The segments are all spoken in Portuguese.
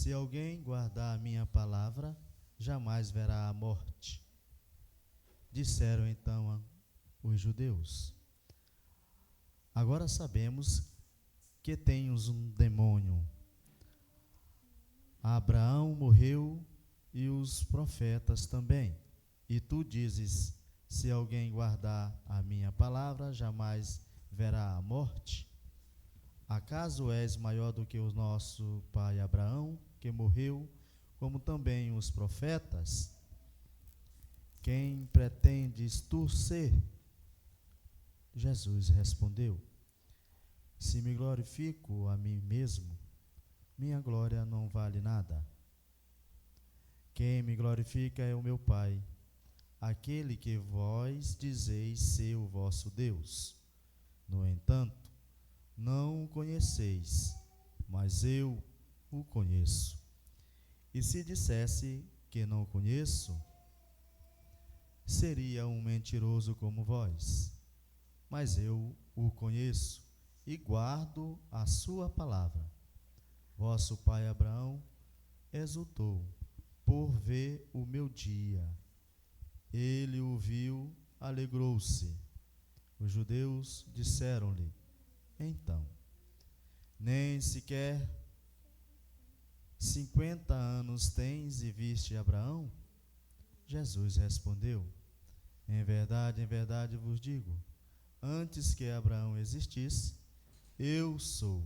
Se alguém guardar a minha palavra, jamais verá a morte. Disseram então os judeus: agora sabemos que tens um demônio. Abraão morreu e os profetas também. E tu dizes: se alguém guardar a minha palavra, jamais verá a morte. Acaso és maior do que o nosso pai Abraão, que morreu, como também os profetas? Quem pretendes tu ser? Jesus respondeu: se me glorifico a mim mesmo, minha glória não vale nada. Quem me glorifica é o meu Pai, aquele que vós dizeis ser o vosso Deus. No entanto, não o conheceis, mas eu o conheço. E se dissesse que não o conheço, seria um mentiroso como vós. Mas eu o conheço e guardo a sua palavra. Vosso pai Abraão exultou por ver o meu dia. Ele o viu, alegrou-se. Os judeus disseram-lhe: então, nem sequer 50 anos tens e viste Abraão? Jesus respondeu: em verdade vos digo, antes que Abraão existisse, eu sou.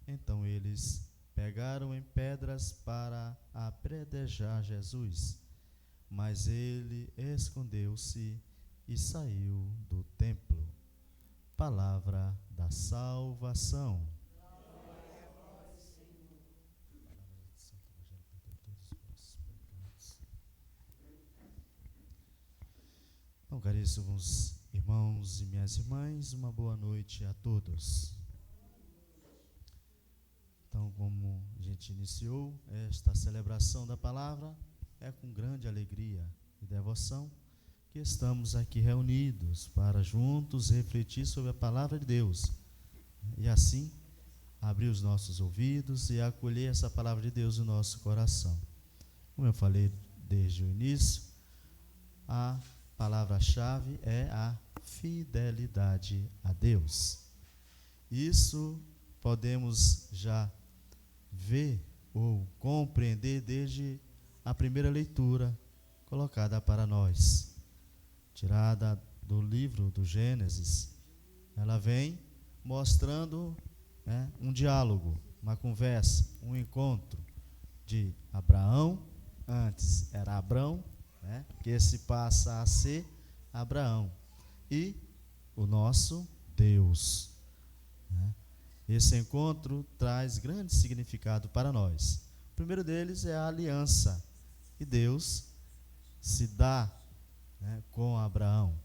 Então eles pegaram em pedras para apedrejar Jesus, mas ele escondeu-se e saiu do templo. Palavra da salvação. Então, caríssimos irmãos e minhas irmãs, uma boa noite a todos. Então, como a gente iniciou esta celebração da palavra, é com grande alegria e devoção que estamos aqui reunidos para juntos refletir sobre a palavra de Deus e assim abrir os nossos ouvidos e acolher essa palavra de Deus no nosso coração. Como eu falei desde o início, a palavra-chave é a fidelidade a Deus. Isso podemos já ver ou compreender desde a primeira leitura colocada para nós, tirada do livro do Gênesis. Ela vem mostrando um diálogo, uma conversa, um encontro de Abraão, antes era Abrão, que se passa a ser Abraão, e o nosso Deus. Esse encontro traz grande significado para nós. O primeiro deles é a aliança, que Deus se dá com Abraão.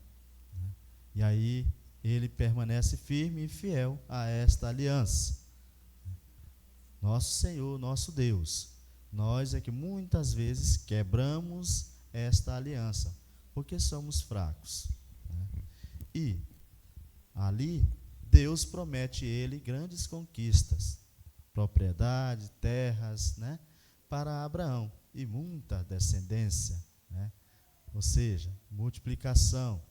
E aí ele permanece firme e fiel a esta aliança. Nosso Senhor, nosso Deus. Nós é que muitas vezes quebramos esta aliança, porque somos fracos. E ali Deus promete a ele grandes conquistas, propriedade, terras, para Abraão e muita descendência, ou seja, multiplicação,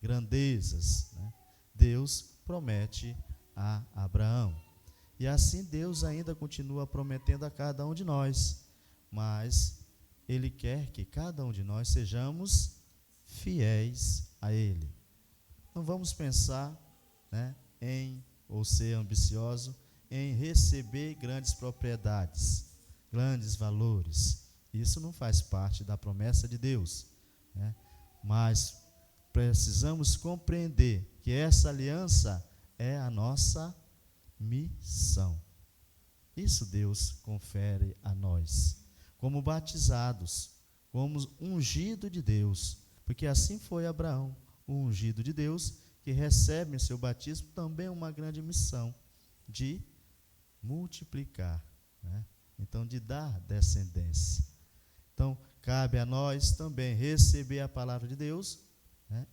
grandezas, Deus promete a Abraão. E assim Deus ainda continua prometendo a cada um de nós, mas Ele quer que cada um de nós sejamos fiéis a Ele. Não vamos pensar ou ser ambicioso em receber grandes propriedades, grandes valores. Isso não faz parte da promessa de Deus, mas precisamos compreender que essa aliança é a nossa missão. Isso Deus confere a nós, como batizados, como ungido de Deus, porque assim foi Abraão, o ungido de Deus, que recebe em seu batismo também uma grande missão de multiplicar, então de dar descendência. Então, cabe a nós também receber a palavra de Deus,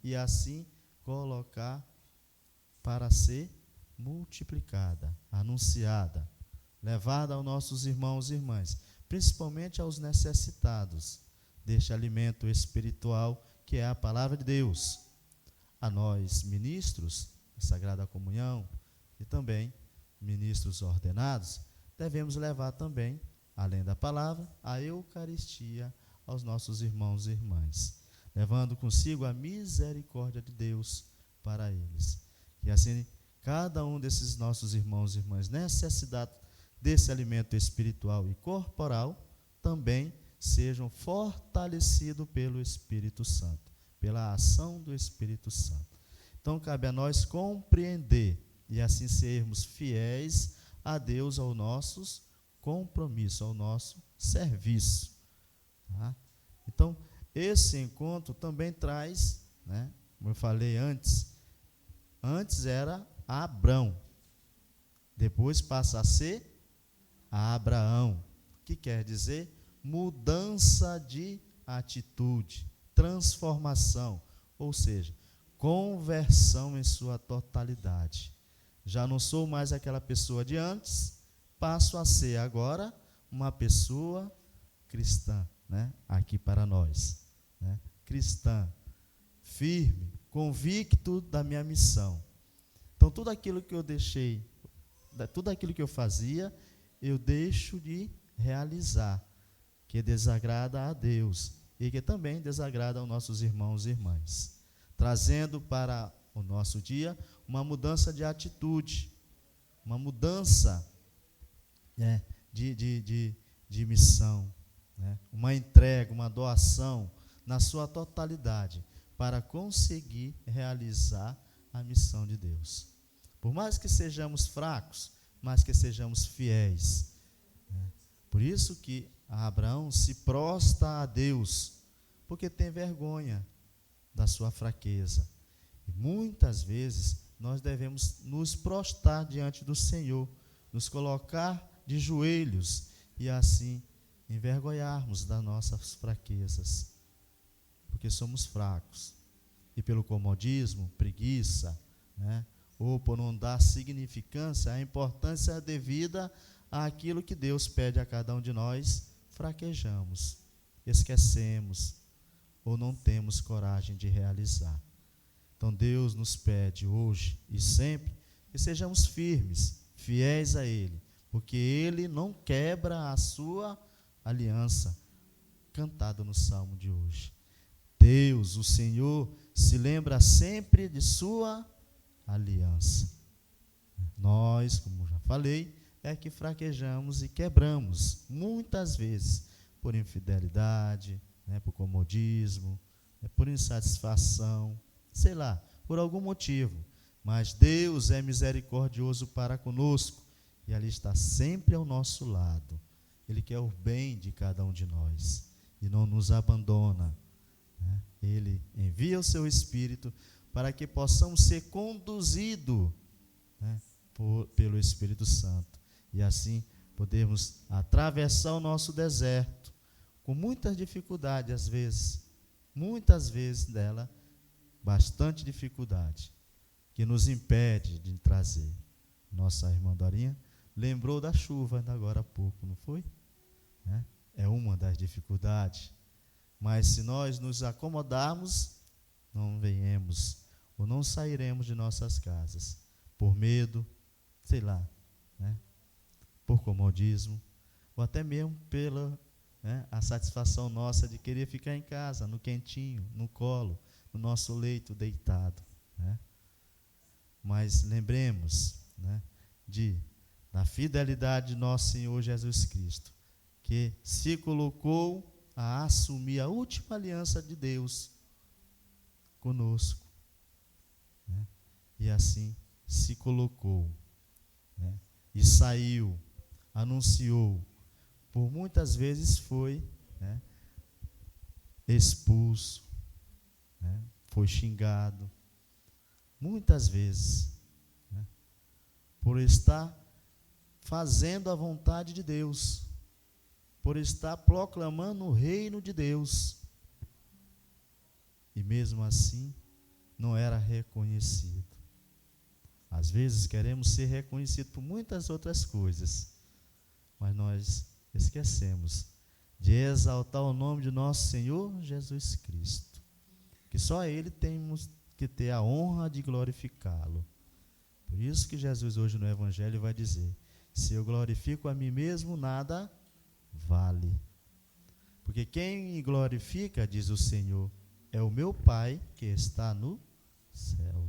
e assim colocar para ser multiplicada, anunciada, levada aos nossos irmãos e irmãs, principalmente aos necessitados deste alimento espiritual que é a palavra de Deus. A nós, ministros da Sagrada Comunhão e também ministros ordenados, devemos levar também, além da palavra, a Eucaristia aos nossos irmãos e irmãs, levando consigo a misericórdia de Deus para eles. E assim, cada um desses nossos irmãos e irmãs necessitados desse alimento espiritual e corporal também sejam fortalecidos pelo Espírito Santo, pela ação do Espírito Santo. Então, cabe a nós compreender e assim sermos fiéis a Deus, ao nosso compromisso, ao nosso serviço. Tá? Então, esse encontro também traz, né, como eu falei antes era Abrão, depois passa a ser Abraão, que quer dizer mudança de atitude, transformação, ou seja, conversão em sua totalidade. Já não sou mais aquela pessoa de antes, passo a ser agora uma pessoa cristã, né? Aqui para nós, né? Cristã, firme, convicto da minha missão. Então, tudo aquilo que eu deixei, tudo aquilo que eu fazia, eu deixo de realizar, que desagrada a Deus e que também desagrada aos nossos irmãos e irmãs, trazendo para o nosso dia uma mudança de atitude, uma mudança, né, de missão, né, uma entrega, uma doação na sua totalidade para conseguir realizar a missão de Deus. Por mais que sejamos fracos, mas que sejamos fiéis, né? Por isso que Abraão se prostra a Deus, porque tem vergonha da sua fraqueza. E muitas vezes nós devemos nos prostrar diante do Senhor, nos colocar de joelhos e assim envergonharmos das nossas fraquezas, porque somos fracos. E pelo comodismo, preguiça, né, ou por não dar significância à importância devida àquilo que Deus pede a cada um de nós, fraquejamos, esquecemos ou não temos coragem de realizar. Então Deus nos pede hoje e sempre que sejamos firmes, fiéis a Ele, porque Ele não quebra a sua aliança, cantada no Salmo de hoje. Deus, o Senhor, se lembra sempre de sua aliança. Nós, como já falei, é que fraquejamos e quebramos, muitas vezes, por infidelidade, né, por comodismo, por insatisfação, sei lá, por algum motivo. Mas Deus é misericordioso para conosco e ali está sempre ao nosso lado. Ele quer o bem de cada um de nós e não nos abandona, né? Ele envia o seu Espírito para que possamos ser conduzidos, né, pelo Espírito Santo e assim podemos atravessar o nosso deserto com muitas dificuldades, às vezes, muitas vezes dela, bastante dificuldade, que nos impede de trazer. Nossa irmã Dorinha lembrou da chuva agora há pouco, não foi? Né? É uma das dificuldades. Mas se nós nos acomodarmos, não venhamos ou não sairemos de nossas casas, por medo, sei lá, né? Por comodismo, ou até mesmo pela, né, a satisfação nossa de querer ficar em casa, no quentinho, no colo, no nosso leito deitado, né? Mas lembremos, né, da fidelidade de nosso Senhor Jesus Cristo, que se colocou a assumir a última aliança de Deus conosco, né? E assim se colocou, né? E saiu, anunciou, por muitas vezes foi, né, expulso, né, foi xingado, muitas vezes, né, por estar fazendo a vontade de Deus, por estar proclamando o reino de Deus, e mesmo assim não era reconhecido. Às vezes queremos ser reconhecidos por muitas outras coisas, mas nós esquecemos de exaltar o nome de nosso Senhor Jesus Cristo, que só Ele temos que ter a honra de glorificá-lo. Por isso que Jesus hoje no Evangelho vai dizer: se eu glorifico a mim mesmo, nada vale. Porque quem me glorifica, diz o Senhor, é o meu Pai que está no céu.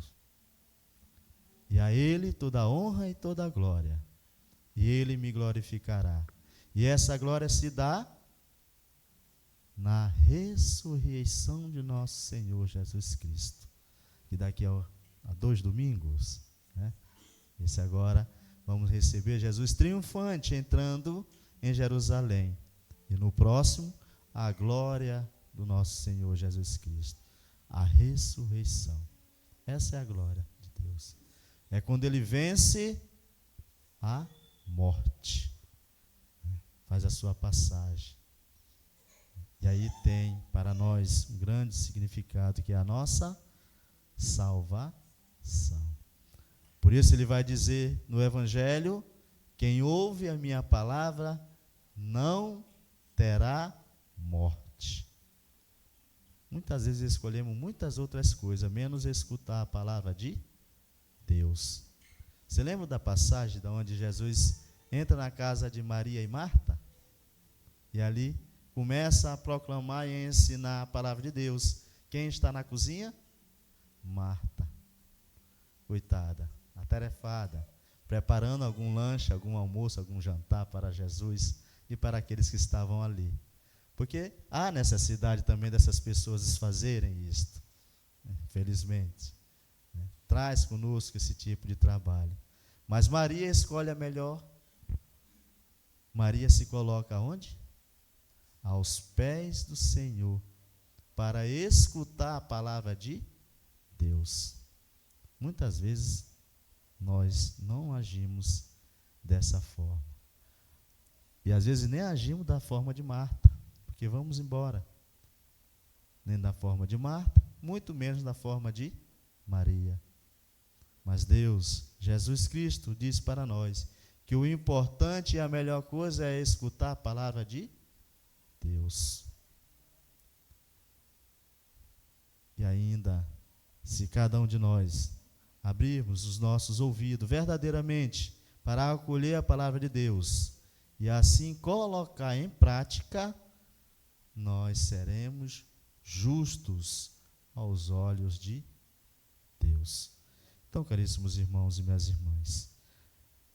E a Ele toda a honra e toda a glória. E Ele me glorificará. E essa glória se dá na ressurreição de nosso Senhor Jesus Cristo. E daqui a 2 domingos, né? Esse agora vamos receber Jesus triunfante entrando em Jerusalém. E no próximo, a glória do nosso Senhor Jesus Cristo. A ressurreição. Essa é a glória de Deus. É quando Ele vence a morte. Faz a sua passagem. E aí tem para nós um grande significado, que é a nossa salvação. Por isso Ele vai dizer no Evangelho: quem ouve a minha palavra não terá morte. Muitas vezes escolhemos muitas outras coisas, menos escutar a palavra de Deus. Você lembra da passagem de onde Jesus entra na casa de Maria e Marta? E ali começa a proclamar e ensinar a palavra de Deus. Quem está na cozinha? Marta. Coitada, atarefada, preparando algum lanche, algum almoço, algum jantar para Jesus e para aqueles que estavam ali. Porque há necessidade também dessas pessoas fazerem isto, felizmente. Traz conosco esse tipo de trabalho. Mas Maria escolhe a melhor. Maria se coloca onde? Aos pés do Senhor, para escutar a palavra de Deus. Muitas vezes nós não agimos dessa forma. E às vezes nem agimos da forma de Marta, porque vamos embora. Nem da forma de Marta, muito menos da forma de Maria. Mas Deus, Jesus Cristo, diz para nós que o importante e a melhor coisa é escutar a palavra de Deus. E ainda, se cada um de nós abrirmos os nossos ouvidos verdadeiramente para acolher a palavra de Deus e assim colocar em prática, nós seremos justos aos olhos de Deus. Então, caríssimos irmãos e minhas irmãs,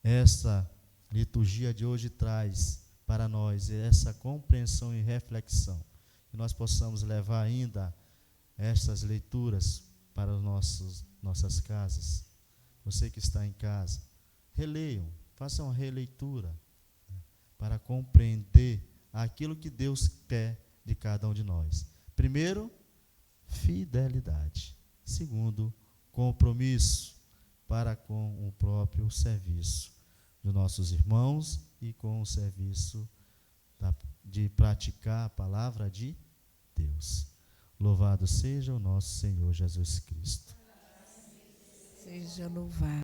esta liturgia de hoje traz para nós essa compreensão e reflexão, que nós possamos levar ainda estas leituras para nossas casas. Você que está em casa, releiam, façam uma releitura, para compreender aquilo que Deus quer de cada um de nós. Primeiro, fidelidade. Segundo, compromisso para com o próprio serviço dos nossos irmãos e com o serviço de praticar a palavra de Deus. Louvado seja o nosso Senhor Jesus Cristo. Seja louvado.